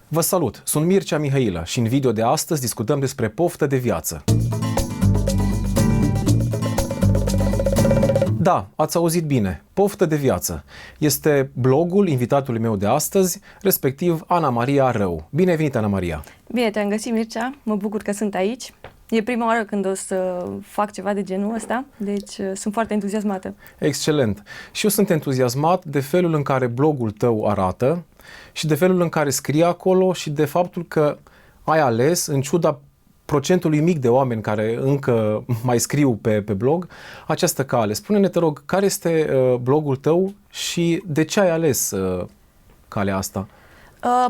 Vă salut! Sunt Mircea Mihailă și în video de astăzi discutăm despre poftă de viață. Da, ați auzit bine, poftă de viață. Este blogul invitatului meu de astăzi, respectiv Ana Maria Rău. Bine ai venit, Ana Maria! Bine te-am găsit, Mircea. Mă bucur că sunt aici. E prima oară când o să fac ceva de genul ăsta, deci sunt foarte entuziasmată. Excelent! Și eu sunt entuziasmat de felul în care blogul tău arată și de felul în care scrie acolo și de faptul că ai ales, în ciuda procentului mic de oameni care încă mai scriu pe blog, această cale. Spune-ne, te rog, care este blogul tău și de ce ai ales calea asta?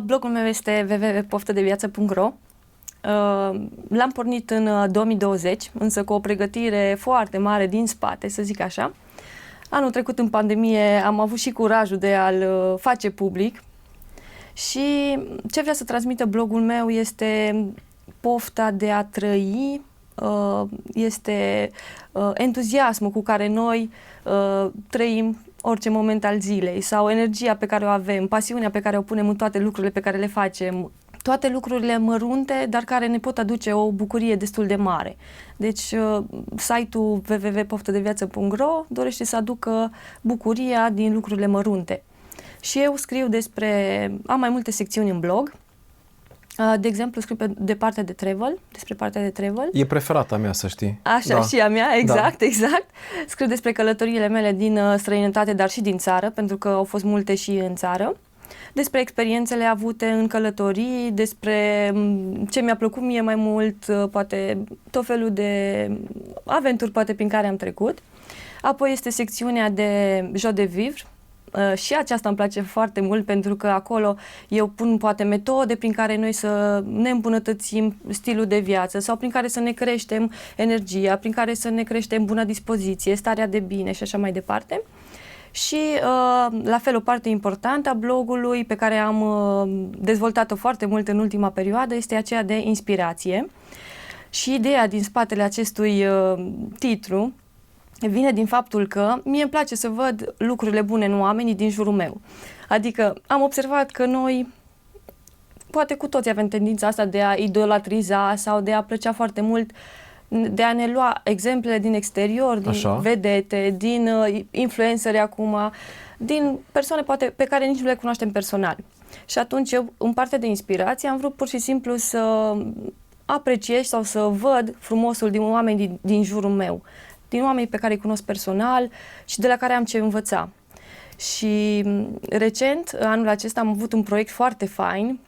Blogul meu este www.poftadeviață.ro. L-am pornit în 2020, însă cu o pregătire foarte mare din spate, să zic așa. Anul trecut, în pandemie, am avut și curajul de a-l face public și ce vrea să transmită blogul meu este pofta de a trăi, este entuziasmul cu care noi trăim orice moment al zilei sau energia pe care o avem, pasiunea pe care o punem în toate lucrurile pe care le facem, toate lucrurile mărunte, dar care ne pot aduce o bucurie destul de mare. Deci, site-ul www.poftadeviață.ro dorește să aducă bucuria din lucrurile mărunte. Și eu scriu am mai multe secțiuni în blog. De exemplu, scriu despre partea de travel. E preferata mea, să știi. Așa, da. Și a mea, exact. Scriu despre călătoriile mele din străinătate, dar și din țară, pentru că au fost multe și în țară. Despre experiențele avute în călătorii, despre ce mi-a plăcut mie mai mult, poate tot felul de aventuri poate prin care am trecut. Apoi este secțiunea de joie de vivre. Și aceasta îmi place foarte mult pentru că acolo eu pun poate metode prin care noi să ne îmbunătățim stilul de viață sau prin care să ne creștem energia, prin care să ne creștem buna dispoziție, starea de bine și așa mai departe. Și la fel o parte importantă a blogului pe care am dezvoltat-o foarte mult în ultima perioadă este aceea de inspirație. Și ideea din spatele acestui titlu vine din faptul că mie îmi place să văd lucrurile bune în oamenii din jurul meu. Adică am observat că noi, poate cu toți avem tendința asta de a idolatriza sau de a plăcea foarte mult, de a ne lua exemplele din exterior, din vedete, din influenceri acum, din persoane poate pe care nici nu le cunoaștem personal. Și atunci eu, în partea de inspirație, am vrut pur și simplu să apreciez sau să văd frumosul din oameni din jurul meu, din oamenii pe care îi cunosc personal și de la care am ce învăța. Și recent, anul acesta, am avut un proiect foarte fain,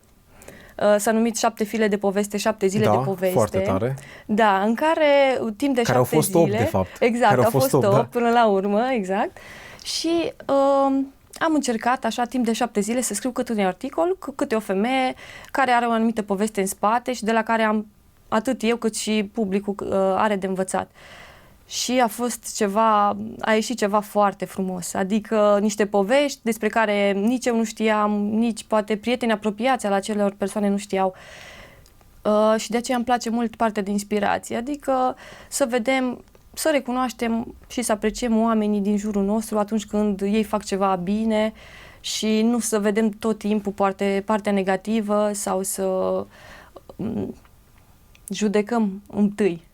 s-a numit 7 file de poveste, 7 zile de poveste. Foarte tare. Da, în care timp de 7 zile... au fost 8, de fapt. Exact, au fost 8 până la urmă, exact. Și am încercat, așa, timp de 7 zile să scriu câte un articol, câte o femeie care are o anumită poveste în spate și de la care atât eu cât și publicul are de învățat. Și a ieșit ceva foarte frumos, adică niște povești despre care nici eu nu știam, nici poate prieteni apropiați al acelor persoane nu știau. Și de aceea îmi place mult partea de inspirație, adică să vedem, să recunoaștem și să apreciem oamenii din jurul nostru atunci când ei fac ceva bine și nu să vedem tot timpul partea negativă sau să judecăm întâi.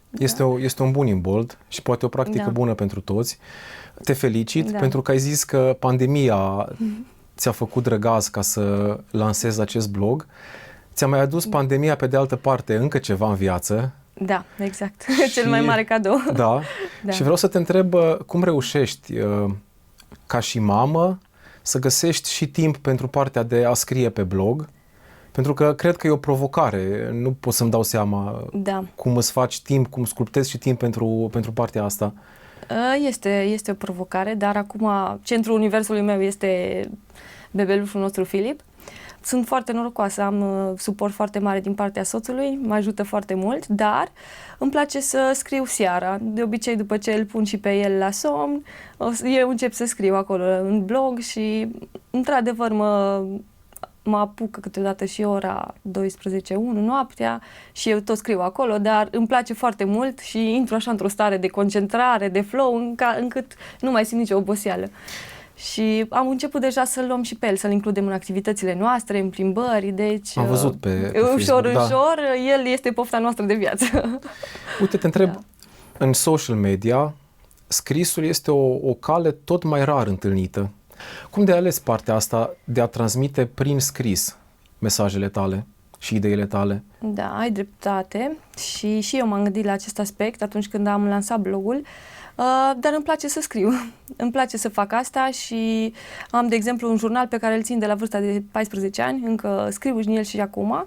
Este un bun imbold și poate o practică bună pentru toți. Te felicit pentru că ai zis că pandemia ți-a făcut răgaz ca să lansezi acest blog. Ți-a mai adus pandemia, pe de altă parte, încă ceva în viață. Da, exact. Cel mai mare cadou. Da. Și vreau să te întreb cum reușești ca și mamă să găsești și timp pentru partea de a scrie pe blog. Pentru că cred că e o provocare, nu pot să-mi dau seama cum îți faci timp, cum sculptezi și timp pentru partea asta. Este o provocare, dar acum centrul universului meu este bebelușul nostru Filip. Sunt foarte norocoasă, am suport foarte mare din partea soțului, mă ajută foarte mult, dar îmi place să scriu seara. De obicei, după ce îl pun și pe el la somn, eu încep să scriu acolo în blog și, într-adevăr, mă apucă câteodată și ora 12-1 noaptea și eu tot scriu acolo, dar îmi place foarte mult și intru așa într-o stare de concentrare, de flow, încât nu mai simt nicio oboseală. Și am început deja să-l luăm și pe el, să-l includem în activitățile noastre, în plimbări, deci... Am văzut pe ușor, Facebook, ușor, el este pofta noastră de viață. Uite, te întreb, în social media, scrisul este o cale tot mai rar întâlnită. Cum de ales partea asta de a transmite prin scris mesajele tale și ideile tale? Da, ai dreptate și eu m-am gândit la acest aspect atunci când am lansat blogul, dar îmi place să scriu, îmi place să fac asta și am, de exemplu, un jurnal pe care îl țin de la vârsta de 14 ani, încă scriu în el și acum.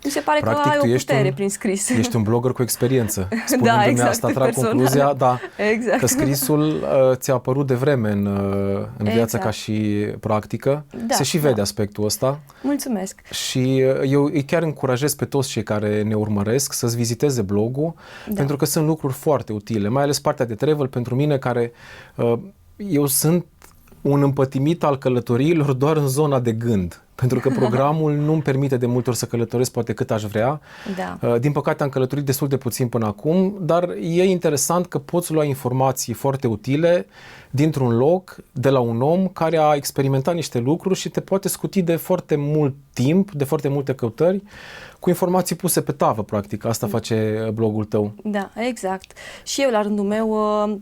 Mi se pare Practic, că ai o putere un, prin scris. Ești un blogger cu experiență. Spunându-mi da, exact, asta, trag personal. concluzia, da, exact. că scrisul ți-a apărut de vreme în viață ca și practică. Da, se și vede aspectul ăsta. Mulțumesc. Și eu îi chiar încurajez pe toți cei care ne urmăresc să-ți viziteze blogul, pentru că sunt lucruri foarte utile, mai ales partea de travel pentru mine, care eu sunt un împătimit al călătoriilor doar în zona de gând. Pentru că programul nu îmi permite de multe ori să călătoresc poate cât aș vrea. Da. Din păcate am călătorit destul de puțin până acum, dar e interesant că poți lua informații foarte utile dintr-un loc, de la un om care a experimentat niște lucruri și te poate scuti de foarte mult timp, de foarte multe căutări, cu informații puse pe tavă, practic. Asta face blogul tău. Da, exact. Și eu, la rândul meu,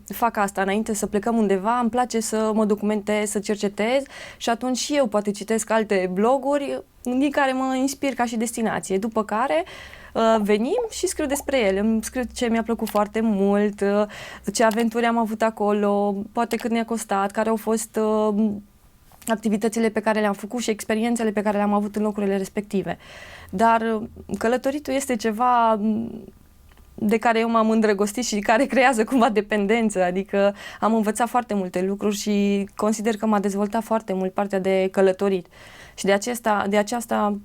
fac asta. Înainte să plecăm undeva, îmi place să mă documentez, să cercetez și atunci și eu poate citesc alte bloguri din care mă inspir ca și destinație. După care venim și scriu despre ele. Îmi scriu ce mi-a plăcut foarte mult, ce aventuri am avut acolo, poate cât ne-a costat, care au fost activitățile pe care le-am făcut și experiențele pe care le-am avut în locurile respective. Dar călătoritul este ceva de care eu m-am îndrăgostit și care creează cumva dependență, adică am învățat foarte multe lucruri și consider că m-a dezvoltat foarte mult partea de călătorit. Și de aceasta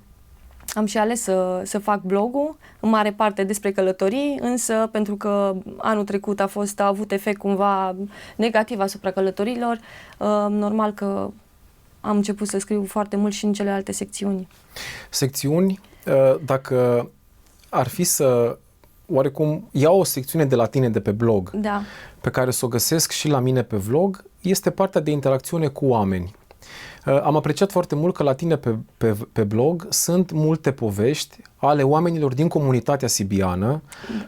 am și ales să fac blogul, în mare parte despre călătorii, însă pentru că anul trecut a avut efect cumva negativ asupra călătorilor, normal că am început să scriu foarte mult și în celelalte secțiuni. Secțiuni, dacă ar fi să oarecum iau o secțiune de la tine de pe blog, da, pe care să o găsesc și la mine pe vlog, este partea de interacțiune cu oameni. Am apreciat foarte mult că la tine pe blog sunt multe povești ale oamenilor din comunitatea sibiană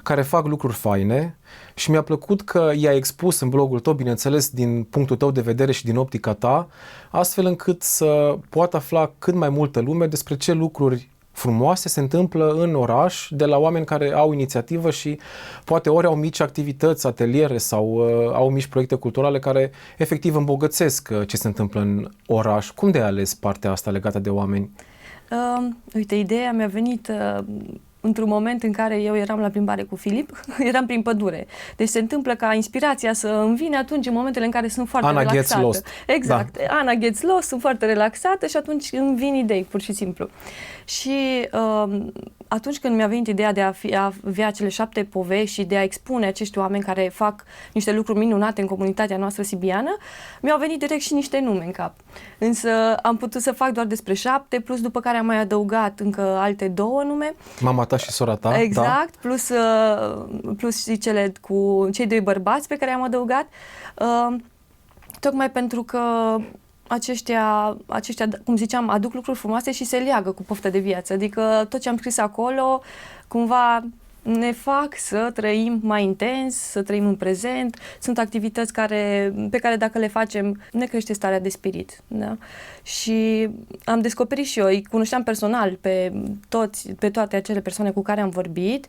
care fac lucruri faine și mi-a plăcut că i-ai expus în blogul tău, bineînțeles, din punctul tău de vedere și din optica ta, astfel încât să poată afla cât mai multă lume despre ce lucruri frumoase se întâmplă în oraș de la oameni care au inițiativă și poate ori au mici activități, ateliere sau au mici proiecte culturale care efectiv îmbogățesc ce se întâmplă în oraș. Cum de ai ales partea asta legată de oameni? Uite, ideea mi-a venit într-un moment în care eu eram la plimbare cu Filip, eram prin pădure. Deci se întâmplă ca inspirația să îmi vine atunci în momentele în care sunt foarte relaxată. Gets lost. Exact. Da. Ana gets lost, sunt foarte relaxată și atunci îmi vin idei, pur și simplu. Și atunci când mi-a venit ideea de a avea cele 7 povești și de a expune acești oameni care fac niște lucruri minunate în comunitatea noastră sibiană, mi-au venit direct și niște nume în cap. Însă am putut să fac doar despre 7, plus după care am mai adăugat încă alte 2 nume. Mama ta și sora ta. Exact, da. Plus și cele cu cei 2 bărbați pe care am adăugat, tocmai pentru că aceștia, cum ziceam, aduc lucruri frumoase și se leagă cu poftă de viață. Adică tot ce am scris acolo, cumva ne fac să trăim mai intens, să trăim în prezent. Sunt activități pe care dacă le facem, ne crește starea de spirit. Da? Și am descoperit și eu, îi cunoșteam personal pe toate acele persoane cu care am vorbit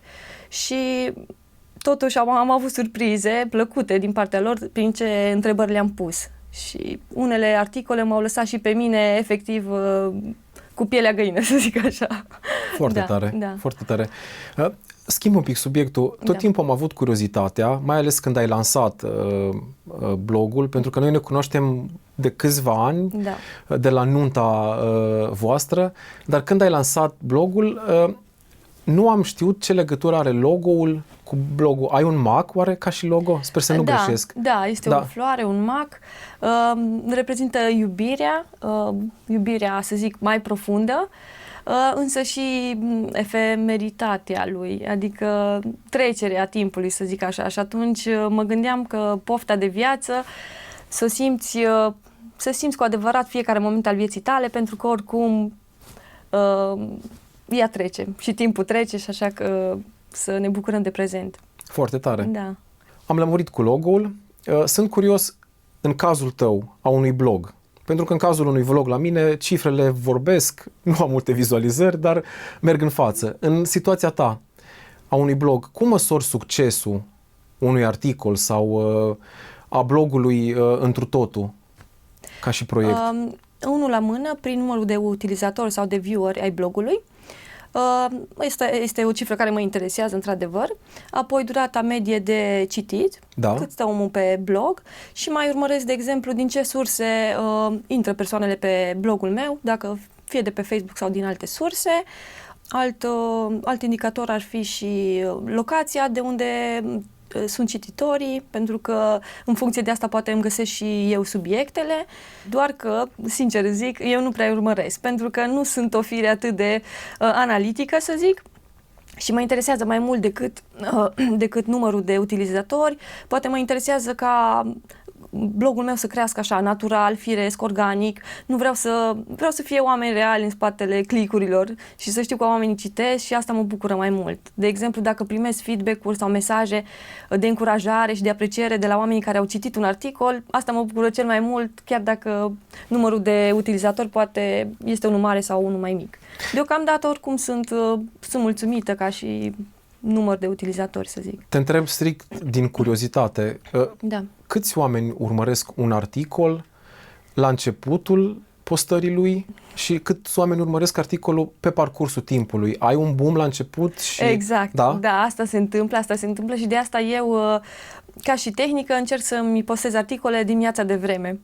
și totuși am avut surprize plăcute din partea lor prin ce întrebări le-am pus. Și unele articole m-au lăsat și pe mine efectiv cu pielea găină, să zic așa. Foarte tare, da. Foarte tare. Schimb un pic subiectul. Tot timpul am avut curiozitatea, mai ales când ai lansat blogul, pentru că noi ne cunoaștem de câțiva ani, de la nunta voastră, dar când ai lansat blogul, nu am știut ce legătură are logo-ul cu blogul. Ai un mac, oare, ca și logo? Sper să nu greșesc. Da, este o floare, un mac. Reprezintă iubirea, să zic, mai profundă, însă și efemeritatea lui, adică trecerea timpului, să zic așa. Și atunci mă gândeam că pofta de viață, să să simți cu adevărat fiecare moment al vieții tale, pentru că oricum ea trece și timpul trece și așa că să ne bucurăm de prezent. Foarte tare. Da. Am lămurit cu logo-ul. Sunt curios în cazul tău a unui blog. Pentru că în cazul unui vlog la mine, cifrele vorbesc, nu am multe vizualizări, dar merg în față. În situația ta, a unui blog, cum măsori succesul unui articol sau a blogului întru totul, ca și proiect? Unul la mână, prin numărul de utilizatori sau de viewer ai blogului. Este o cifră care mă interesează într-adevăr. Apoi durata medie de citit, cât stă omul pe blog, și mai urmăresc, de exemplu, din ce surse intră persoanele pe blogul meu, dacă fie de pe Facebook sau din alte surse. Alt indicator ar fi și locația de unde sunt cititorii, pentru că în funcție de asta poate îmi găsesc și eu subiectele, doar că, sincer zic, eu nu prea urmăresc, pentru că nu sunt o fire atât de analitică, să zic, și mă interesează mai mult decât numărul de utilizatori. Poate mă interesează ca blogul meu să crească așa, natural, firesc, organic. Nu vreau să fie oameni reali în spatele click-urilor și să știu că oamenii citesc și asta mă bucură mai mult. De exemplu, dacă primesc feedback-uri sau mesaje de încurajare și de apreciere de la oamenii care au citit un articol, asta mă bucură cel mai mult, chiar dacă numărul de utilizatori poate este unul mare sau unul mai mic. Deocamdată, oricum, sunt mulțumită ca și număr de utilizatori, să zic. Te întreb strict din curiozitate. Da. Câți oameni urmăresc un articol la începutul postării lui și câți oameni urmăresc articolul pe parcursul timpului? Ai un boom la început și... Exact, da, asta se întâmplă și de asta eu, ca și tehnică, încerc să-mi postez articole dimineața de vreme.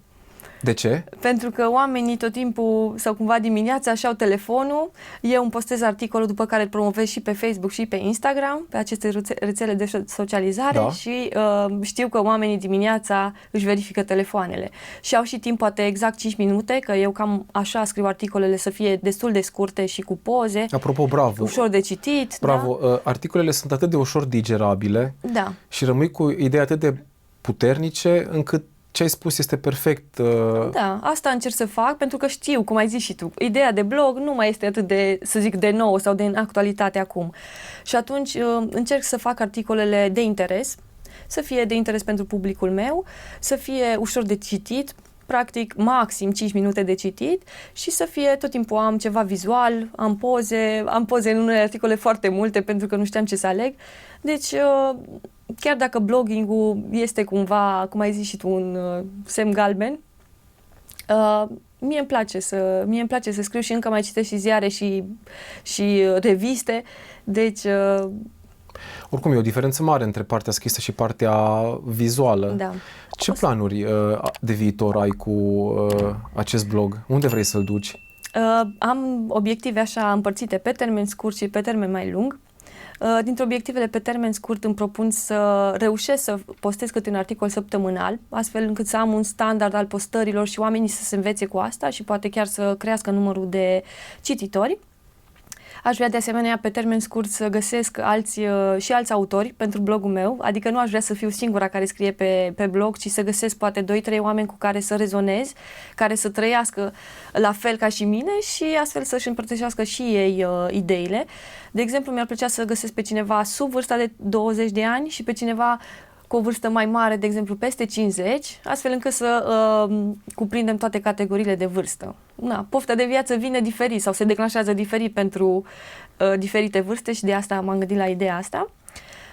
De ce? Pentru că oamenii tot timpul sau cumva dimineața și-au telefonul, eu îmi postez articolul, după care îl promovez și pe Facebook și pe Instagram, pe aceste rețele de socializare, și știu că oamenii dimineața își verifică telefoanele. Și au și timp, poate exact 5 minute, că eu cam așa scriu articolele, să fie destul de scurte și cu poze. Apropo, bravo! Ușor de citit. Bravo! Da? Articolele sunt atât de ușor digerabile, da, și rămâi cu idei atât de puternice încât ce ai spus este perfect. Da, asta încerc să fac, pentru că știu, cum ai zis și tu, ideea de blog nu mai este atât de, să zic, de nou sau de în actualitate acum. Și atunci încerc să fac articolele de interes, să fie de interes pentru publicul meu, să fie ușor de citit, practic maxim 5 minute de citit, și să fie tot timpul am ceva vizual, am poze în unele articole foarte multe, pentru că nu știam ce să aleg. Deci, chiar dacă blogging-ul este cumva, cum ai zis și tu, un semn galben, mie îmi place să scriu și încă mai citesc și ziare și reviste, deci... Oricum, e o diferență mare între partea scrisă și partea vizuală. Da. Ce planuri de viitor ai cu acest blog? Unde vrei să-l duci? Am obiective așa împărțite pe termen scurt și pe termen mai lung. Dintre obiectivele pe termen scurt îmi propun să reușesc să postez câte un articol săptămânal, astfel încât să am un standard al postărilor și oamenii să se învețe cu asta și poate chiar să crească numărul de cititori. Aș vrea de asemenea pe termen scurt să găsesc și alți autori pentru blogul meu, adică nu aș vrea să fiu singura care scrie pe blog, ci să găsesc poate 2-3 oameni cu care să rezonez, care să trăiască la fel ca și mine și astfel să-și împărtășească și ei ideile. De exemplu, mi-ar plăcea să găsesc pe cineva sub vârsta de 20 de ani și pe cineva cu o vârstă mai mare, de exemplu peste 50, astfel încât să cuprindem toate categoriile de vârstă. Pofta de viață vine diferit sau se declanșează diferit pentru diferite vârste și de asta m-am gândit la ideea asta.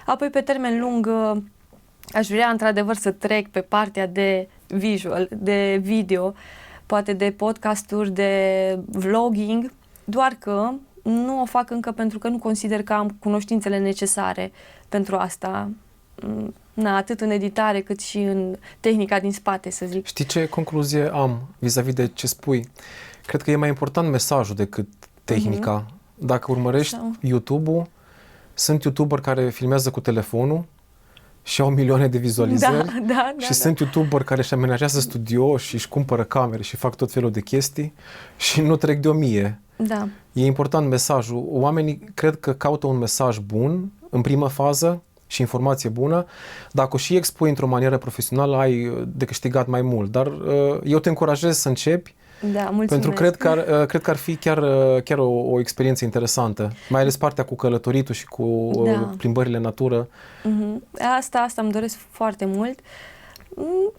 Apoi, pe termen lung, aș vrea într-adevăr să trec pe partea de visual, de video, poate de podcasturi, de vlogging, doar că nu o fac încă pentru că nu consider că am cunoștințele necesare pentru asta. Atât în editare cât și în tehnica din spate, să zic. Știi ce concluzie am vis-a-vis de ce spui? Cred că e mai important mesajul decât tehnica. Dacă urmărești YouTube-ul, sunt YouTuber care filmează cu telefonul și au milioane de vizualizări și sunt YouTuber care își amenajează studio și își cumpără camere și fac tot felul de chestii și nu trec de 1000. Da. E important mesajul. Oamenii cred că caută un mesaj bun în primă fază și informație bună, dacă o și expui într-o manieră profesională, ai de câștigat mai mult. Dar eu te încurajez să începi, Da, mulțumesc. pentru că cred că ar fi chiar o experiență interesantă, mai ales partea cu călătoritul și cu plimbările în natură. Asta îmi doresc foarte mult.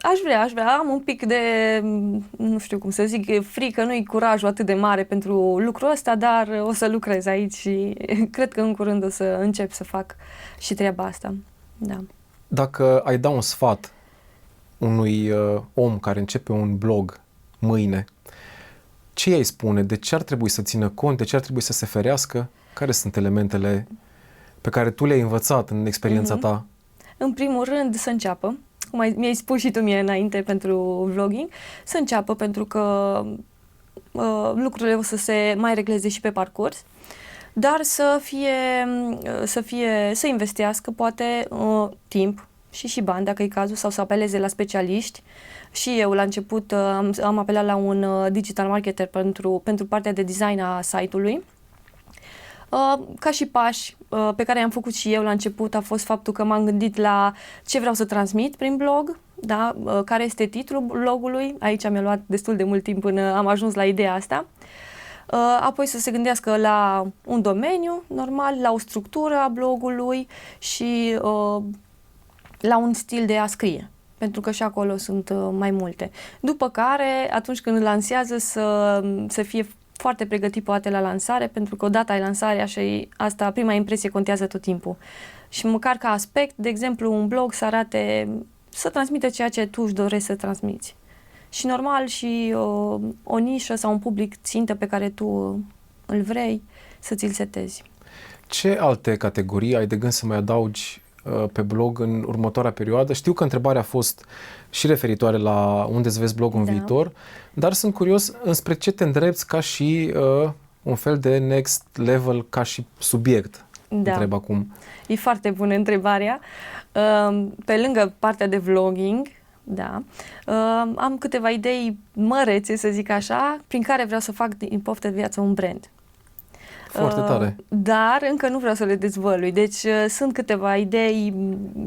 Aș vrea, am un pic de, nu știu cum să zic, frică, nu-i curajul atât de mare pentru lucrul ăsta, dar o să lucrez aici și cred că în curând o să încep să fac și treaba asta. Da. Dacă ai da un sfat unui om care începe un blog mâine, ce i-ai spune? De ce ar trebui să țină cont? De ce ar trebui să se ferească? Care sunt elementele pe care tu le-ai învățat în experiența ta? În primul rând, să înceapă. Cum mi-ai spus și tu mie înainte pentru vlogging, să înceapă pentru că lucrurile o să se mai regleze și pe parcurs, dar să investească poate timp și bani, dacă e cazul, sau să apeleze la specialiști. Și eu la început am apelat la un digital marketer pentru partea de design a site-ului. Ca și pași pe care i-am făcut și eu la început a fost faptul că m-am gândit la ce vreau să transmit prin blog, da? Care este titlul blogului. Aici mi-a luat destul de mult timp până am ajuns la ideea asta. Apoi să se gândească la un domeniu normal, la o structură a blogului și la un stil de a scrie, pentru că și acolo sunt mai multe. După care, atunci când îl lansează, să fie foarte pregătit poate la lansare, pentru că odată ai lansarea și asta, prima impresie contează tot timpul. Și măcar ca aspect, de exemplu, un blog să transmită ceea ce tu își dorești să transmiți. Și normal și o nișă sau un public țintă pe care tu îl vrei să ți-l setezi. Ce alte categorii ai de gând să mai adaugi pe blog în următoarea perioadă? Știu că întrebarea a fost și referitoare la unde îți vezi blogul în viitor, dar sunt curios înspre ce te îndrepți ca și un fel de next level, ca și subiect. Întreb acum. E foarte bună întrebarea. Pe lângă partea de vlogging, am câteva idei mărețe, să zic așa, prin care vreau să fac din Poftă de Viață un brand. Foarte tare. Dar încă nu vreau să le dezvălui. Deci sunt câteva idei,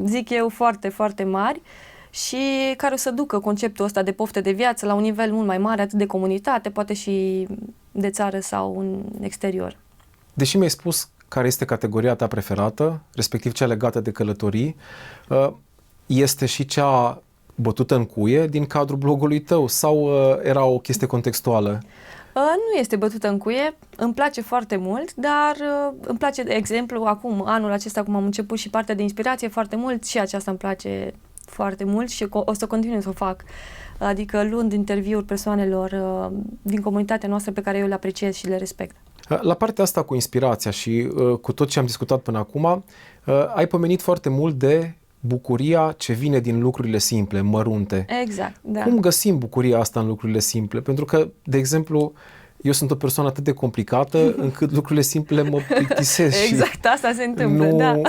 zic eu, foarte, foarte mari și care o să ducă conceptul ăsta de poftă de viață la un nivel mult mai mare, atât de comunitate, poate și de țară sau în exterior. Deși mi-ai spus care este categoria ta preferată, respectiv cea legată de călătorii, este și cea bătută în cuie din cadrul blogului tău sau era o chestie contextuală? Nu este bătută în cuie, îmi place foarte mult, dar îmi place, de exemplu, anul acesta, cum am început și partea de inspirație foarte mult, și aceasta îmi place foarte mult și o să continui să o fac. Adică luând interviuri persoanelor din comunitatea noastră pe care eu le apreciez și le respect. La partea asta cu inspirația și cu tot ce am discutat până acum, ai pomenit foarte mult de bucuria ce vine din lucrurile simple, mărunte. Exact, da. Cum găsim bucuria asta în lucrurile simple? Pentru că, de exemplu, eu sunt o persoană atât de complicată încât lucrurile simple mă plictisesc. Exact, asta se întâmplă,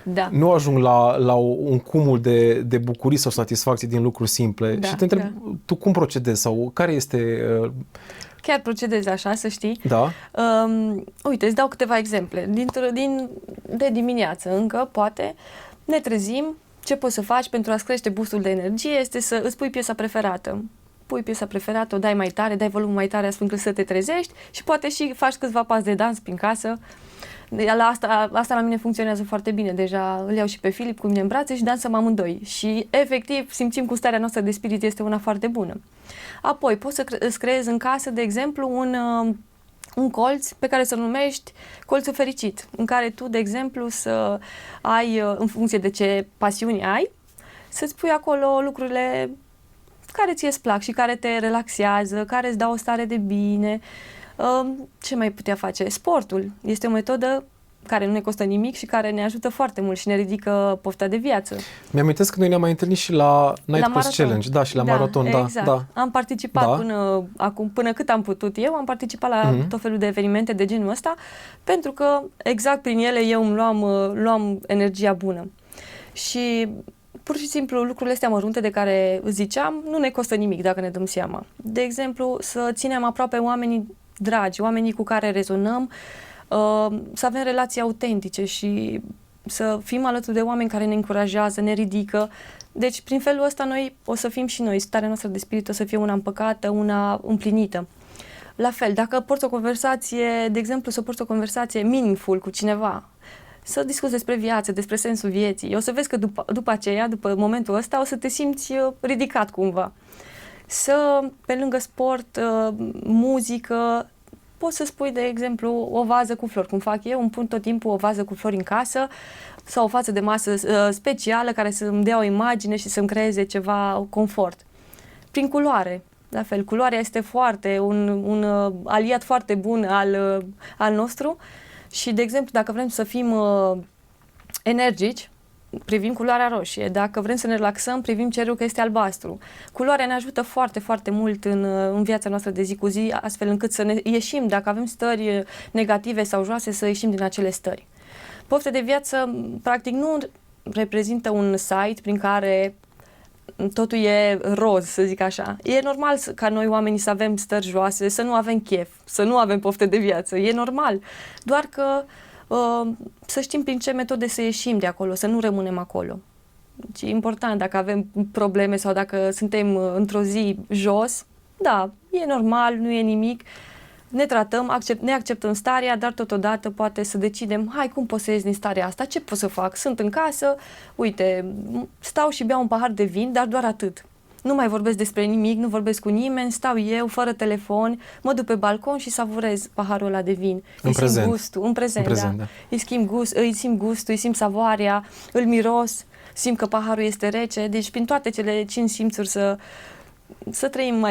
da. Nu ajung la un cumul de bucurii sau satisfacții din lucruri simple. Și te întreb, tu cum procedezi sau care este... Chiar procedezi așa, să știi. Da. Uite, îți dau câteva exemple. De dimineață încă, poate, ne trezim, ce poți să faci pentru a-ți crește boostul de energie este să îți pui piesa preferată. Pui piesa preferată, o dai mai tare, dai volumul mai tare astfel încât să te trezești și poate și faci câțiva pași de dans prin casă. Asta la mine funcționează foarte bine. Deja îl iau și pe Filip cu mine în brațe și dansăm amândoi. Și efectiv simțim că starea noastră de spirit este una foarte bună. Apoi poți să îți creezi în casă, de exemplu, un colț pe care să-l numești colțul fericit, în care tu, de exemplu, să ai, în funcție de ce pasiuni ai, să-ți pui acolo lucrurile care ție îți plac și care te relaxează, care îți dau o stare de bine. Ce mai putea face? Sportul este o metodă care nu ne costă nimic și care ne ajută foarte mult și ne ridică pofta de viață. Mi-amintesc că noi ne-am mai întâlnit și la Night Coast Challenge, și la maraton, exact. Da. Am participat până cât am putut eu, am participat la tot felul de evenimente de genul ăsta, pentru că exact prin ele eu îmi luam energia bună. Și pur și simplu lucrurile astea mărunte de care ziceam nu ne costă nimic dacă ne dăm seama. De exemplu, să ținem aproape oamenii dragi, oamenii cu care rezonăm, să avem relații autentice și să fim alături de oameni care ne încurajează, ne ridică. Deci, prin felul ăsta, noi o să fim și noi, starea noastră de spirit o să fie una împăcată, una împlinită. La fel, dacă porți o conversație, de exemplu, să porți o conversație meaningful cu cineva, să discuți despre viață, despre sensul vieții, o să vezi că după aceea, după momentul ăsta, o să te simți ridicat cumva. Să, pe lângă sport, muzică, poți să spui, de exemplu, o vază cu flori, cum fac eu, îmi pun tot timpul o vază cu flori în casă sau o față de masă specială care să-mi dea o imagine și să-mi creeze ceva confort. Prin culoare, la fel, culoarea este un aliat foarte bun al nostru și, de exemplu, dacă vrem să fim energici, privim culoarea roșie. Dacă vrem să ne relaxăm, privim cerul că este albastru. Culoarea ne ajută foarte, foarte mult în viața noastră de zi cu zi, astfel încât să ne ieșim, dacă avem stări negative sau joase, să ieșim din acele stări. Pofte de viață, practic, nu reprezintă un site prin care totul e roz, să zic așa. E normal ca noi oamenii să avem stări joase, să nu avem chef, să nu avem pofte de viață. E normal. Doar că să știm prin ce metode să ieșim de acolo, să nu rămânem acolo. Deci e important, dacă avem probleme sau dacă suntem într-o zi jos, da, e normal, nu e nimic, ne tratăm, ne acceptăm starea, dar totodată poate să decidem, hai, cum pot să ies din starea asta, ce pot să fac? Sunt în casă, uite, stau și beau un pahar de vin, dar doar atât. Nu mai vorbesc despre nimic, nu vorbesc cu nimeni, stau eu, fără telefon, mă duc pe balcon și savurez paharul ăla de vin. În prezent. Gustul, în prezent, da. Îi simt gustul, îi simt savoarea, îl miros, simt că paharul este rece, deci prin toate cele 5 simțuri să trăim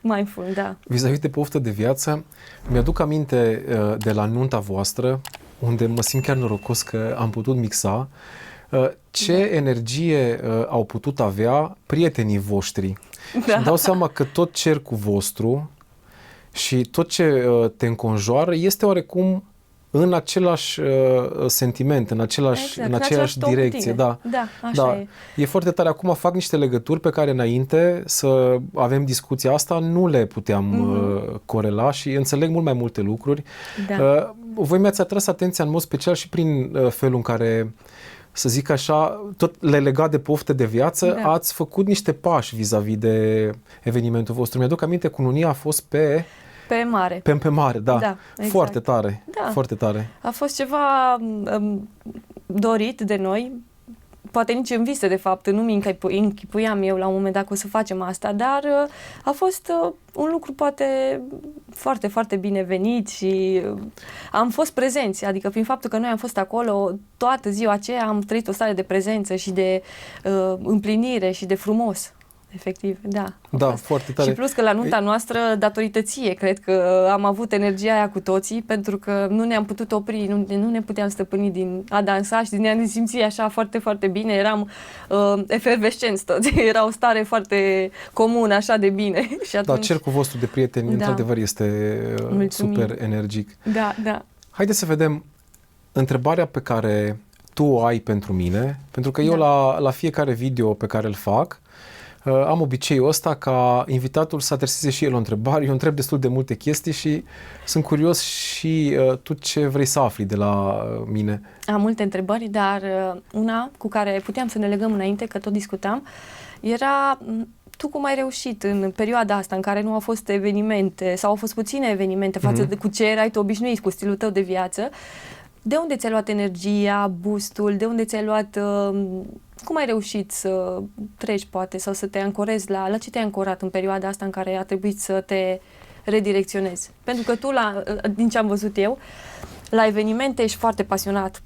mindful, da. Vis-a-vis de poftă de viață, mi-aduc aminte de la nunta voastră, unde mă simt chiar norocos că am putut mixa, ce energie au putut avea prietenii voștri. Da. Și îmi dau seama că tot cercul vostru și tot ce te înconjoară este oarecum în același sentiment, în aceeași direcție. Da, așa e. E foarte tare. Acum fac niște legături pe care înainte să avem discuția asta nu le puteam corela și înțeleg mult mai multe lucruri. Da. Voi mi-ați atras atenția în mod special și prin felul în care, să zic așa, tot le legat de pofte de viață, ați făcut niște pași vis-a-vis de evenimentul vostru. Mi-aduc aminte, cununia a fost pe mare. Pe mare, da. Exact. Foarte tare. Da. Foarte tare. A fost ceva dorit de noi, poate nici în vise, de fapt, nu mi închipuiam eu la un moment dat că o să facem asta, dar a fost un lucru poate foarte, foarte binevenit și am fost prezenți, adică prin faptul că noi am fost acolo, toată ziua aceea am trăit o stare de prezență și de împlinire și de frumos. Efectiv, da. Da, foarte tare. Și plus că la nunta noastră, datorită ție, cred că am avut energia aia cu toții, pentru că nu ne-am putut opri, nu ne puteam stăpâni din a dansa și din a ne simți așa foarte, foarte bine. Eram efervescenți toți. Era o stare foarte comună, așa de bine. Și atunci... Da, cercul vostru de prieteni, într-adevăr, este super energic. Da. Haideți să vedem întrebarea pe care tu o ai pentru mine, pentru că eu la fiecare video pe care îl fac, am obiceiul ăsta ca invitatul să adreseze și el o întrebare. Eu întreb destul de multe chestii și sunt curios și tu ce vrei să afli de la mine. Am multe întrebări, dar una cu care puteam să ne legăm înainte, că tot discutam, era tu cum ai reușit în perioada asta în care nu au fost evenimente sau au fost puține evenimente față de cu ce erai tu obișnuit cu stilul tău de viață. De unde ți-ai luat energia, boostul, de unde ți-ai luat... Cum ai reușit să treci, poate, sau să te ancorezi la ce te-ai ancorat în perioada asta în care a trebuit să te redirecționezi? Pentru că tu, din ce am văzut eu, la evenimente ești foarte pasionat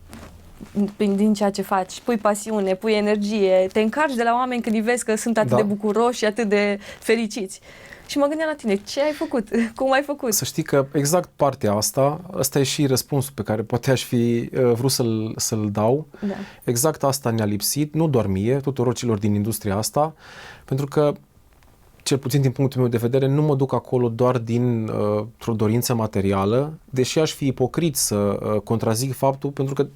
din ceea ce faci. Pui pasiune, pui energie, te încarci de la oameni când îi vezi că sunt atât de bucuroși și atât de fericiți. Și mă gândeam la tine, ce ai făcut? Cum ai făcut? Să știi că exact partea asta e și răspunsul pe care poate aș fi vrut să-l dau. Da. Exact asta ne-a lipsit, nu doar mie, tuturor celor din industria asta, pentru că, cel puțin din punctul meu de vedere, nu mă duc acolo doar dintr-o dorință materială, deși aș fi ipocrit să contrazic faptul, pentru că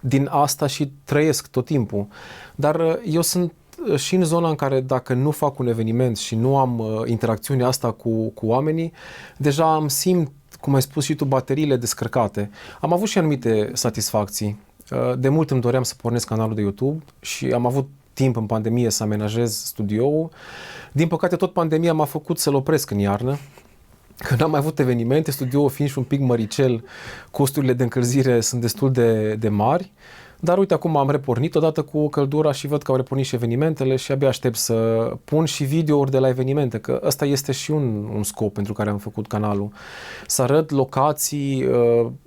din asta și trăiesc tot timpul. Dar eu sunt și în zona în care dacă nu fac un eveniment și nu am interacțiunea asta cu oamenii, deja îmi simt, cum ai spus și tu, bateriile descărcate. Am avut și anumite satisfacții. De mult îmi doream să pornesc canalul de YouTube și am avut timp în pandemie să amenajez studioul. Din păcate, tot pandemia m-a făcut să-l opresc în iarnă. Când am mai avut evenimente, studioul fiind și un pic măricel, costurile de încălzire sunt destul de mari. Dar uite, acum am repornit odată cu căldura și văd că au repornit și evenimentele și abia aștept să pun și videouri de la evenimente, că ăsta este și un scop pentru care am făcut canalul. Să arăt locații,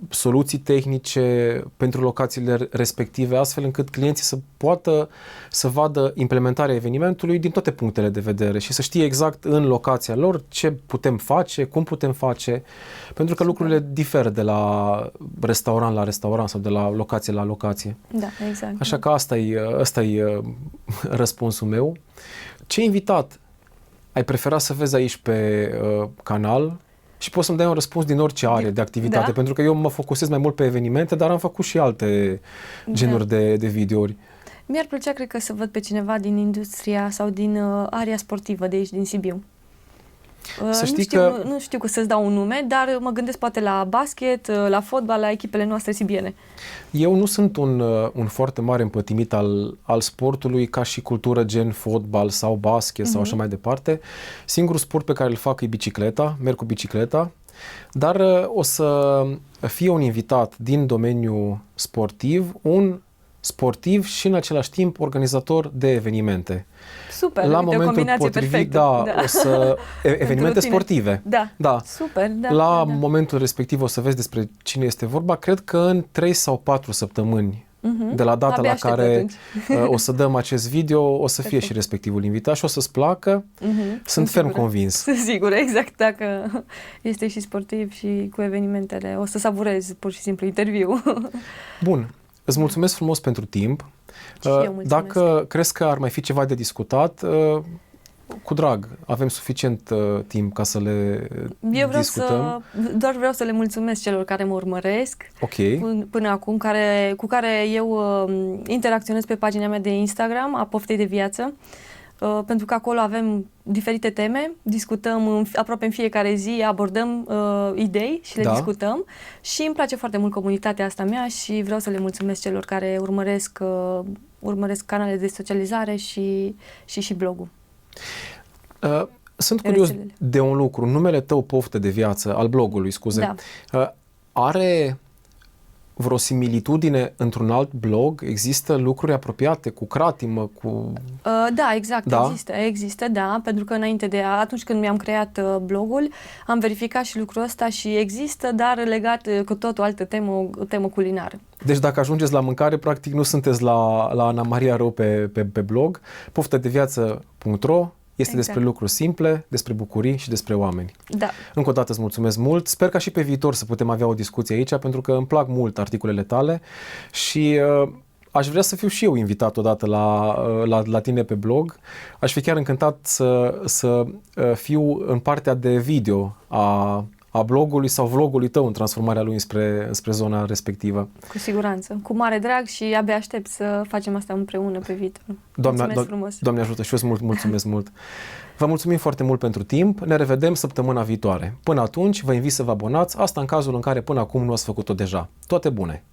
soluții tehnice pentru locațiile respective, astfel încât clienții să poată să vadă implementarea evenimentului din toate punctele de vedere și să știe exact în locația lor ce putem face, cum putem face, pentru că lucrurile diferă de la restaurant la restaurant sau de la locație la locație. Da, exact. Așa că asta e răspunsul meu. Ce invitat ai preferat să vezi aici pe canal? Și poți să-mi dai un răspuns din orice are de activitate, da? Pentru că eu mă focusez mai mult pe evenimente, dar am făcut și alte genuri de videouri. Mi-ar plăcea, cred că, să văd pe cineva din industria sau din area sportivă de aici, din Sibiu. Nu știu că să-ți dau un nume, dar mă gândesc poate la basket, la fotbal, la echipele noastre sibiene. Eu nu sunt un foarte mare împătimit al sportului ca și cultură gen fotbal sau basket sau așa mai departe. Singurul sport pe care îl fac e bicicleta, merg cu bicicleta, dar o să fie un invitat din domeniul sportiv, un sportiv și în același timp organizator de evenimente. Super, la momentul potrivit, perfectă. Evenimente sportive. Da. Super, la momentul respectiv o să vezi despre cine este vorba. Cred că în 3 sau 4 săptămâni de la data la care o să dăm acest video, o să fie și respectivul invitat și o să-ți placă. Sunt ferm convins. Sunt sigură, exact, dacă este și sportiv și cu evenimentele. O să savurez pur și simplu interviu. Bun. Îți mulțumesc frumos pentru timp. Dacă crezi că ar mai fi ceva de discutat, cu drag, avem suficient timp ca să le discutăm. Doar vreau să le mulțumesc celor care mă urmăresc până acum, cu care eu interacționez pe pagina mea de Instagram, a Poftei de Viață, pentru că acolo avem diferite teme, discutăm aproape în fiecare zi, abordăm idei și le discutăm și îmi place foarte mult comunitatea asta mea și vreau să le mulțumesc celor care urmăresc canalele de socializare și blogul. Sunt curios de un lucru. Numele tău, Poftă de Viață, al blogului, scuze, are vreo similitudine într-un alt blog? Există lucruri apropiate cu cratimă, cu... Da, exact, există, pentru că atunci când mi-am creat blogul, am verificat și lucrul ăsta și există, dar legat cu tot o altă temă, o temă culinară. Deci dacă ajungeți la mâncare, practic nu sunteți la Ana Maria Rău pe blog. Poftadeviață.ro este despre lucruri simple, despre bucurii și despre oameni. Da. Încă o dată îți mulțumesc mult. Sper ca și pe viitor să putem avea o discuție aici, pentru că îmi plac mult articolele tale și aș vrea să fiu și eu invitat odată la tine pe blog. Aș fi chiar încântat să fiu în partea de video a blogului sau vlogului tău în transformarea lui spre zona respectivă. Cu siguranță. Cu mare drag și abia aștept să facem asta împreună pe viitor. Mulțumesc frumos. Doamne ajută și eu îți mulțumesc mult. Vă mulțumim foarte mult pentru timp. Ne revedem săptămâna viitoare. Până atunci, vă invit să vă abonați, asta în cazul în care până acum nu ați făcut-o deja. Toate bune!